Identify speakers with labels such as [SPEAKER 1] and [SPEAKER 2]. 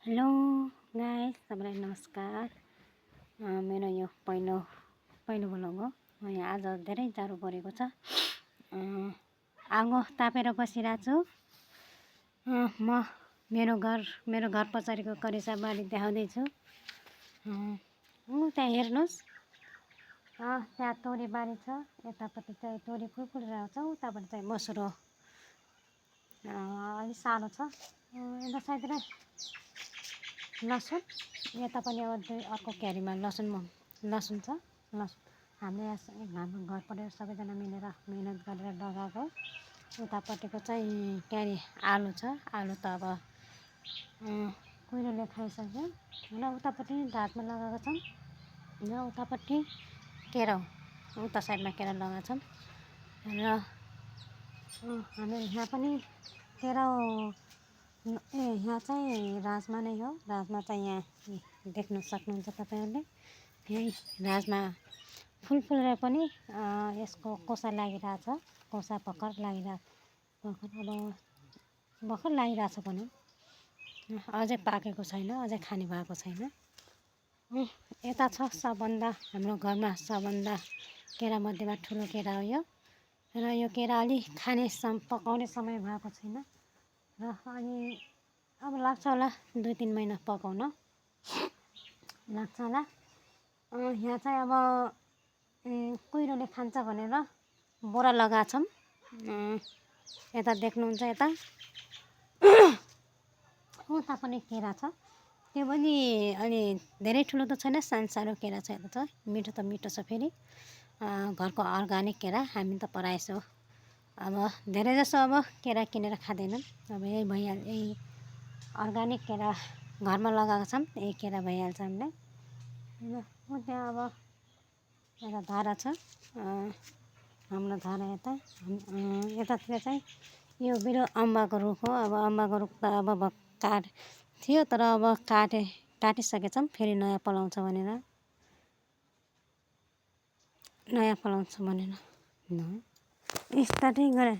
[SPEAKER 1] Hello guys, सबैलाई नमस्कार। मेरो यो पहिलो भ्लग हो। यहाँ आज धेरै जाडो परेको छ। आगो तापेर बसिरहेको छु। म मेरो घर पछाडिको करेसा बारी देखाउँदैछु। त्यहाँ हेर्नुहोस्, त्यहाँ तोरी बारी छ। यतापट्टि चाहिँ तोरी फुलिरहेको छ, उतापट्टि चाहिँ मसुरो अलिक सानो छ। यता साइडतिर लसुन, यता पनि अर्को क्यारीमा लसुन छ। हामीले हाम्रो घर परिवार सबैजना मिलेर मिहिनेत गरेर लगाएको। उतापट्टिको चाहिँ क्यारी आलु छ। आलु त अब कुहिरोले खाइसक्यो र उतापट्टि घाँसमा लगाएको छौँ र उतापट्टि केरा, उता साइडमा केरा लगाएको छौँ र हामी यहाँ पनि केरा यहाँ चाहिँ राजमा नै हो। राजमा चाहिँ यहाँ देख्न सक्नुहुन्छ तपाईँहरूले। यही राजमा फुलेर पनि यसको कोसा लागिरहेछ। कोसा भर्खर लागिरहेछ भनौँ। अझै पाकेको छैन, अझै खाने भएको छैन। यता छ सबभन्दा, हाम्रो घरमा सबभन्दा केरा मध्येमा ठुलो केरा हो यो। र यो केरा अलि पकाउने समय भएको छैन र अनि अब लाग्छ होला 2-3 महिना पकाउन लाग्छ होला। यहाँ चाहिँ अब कुहिरोले खान्छ भनेर बोरा लगाएको छौँ। यता देख्नुहुन्छ, यता उता पनि केरा छ। त्यो पनि अलि धेरै ठुलो त छैन, सानो केरा छ। यता छ मिठो त मिठो छ। फेरि घरको अर्ग्यानिक केरा, हामी त प्रायः अब धेरै जसो अब केरा किनेर खाँदैनौँ। अब यही अर्ग्यानिक केरा घरमा लगाएको छौँ, यही केरा भइहाल्छ हामीलाई। त्यहाँ अब एउटा धारा छ, हाम्रो धारा यतातिर चाहिँ यो मेरो अम्बाको रुख हो। अब अम्बाको रुख त अब थियो, तर अब काटिसकेछौँ। फेरि नयाँ पलाउँछ भनेर स्टार्टै गरेँ।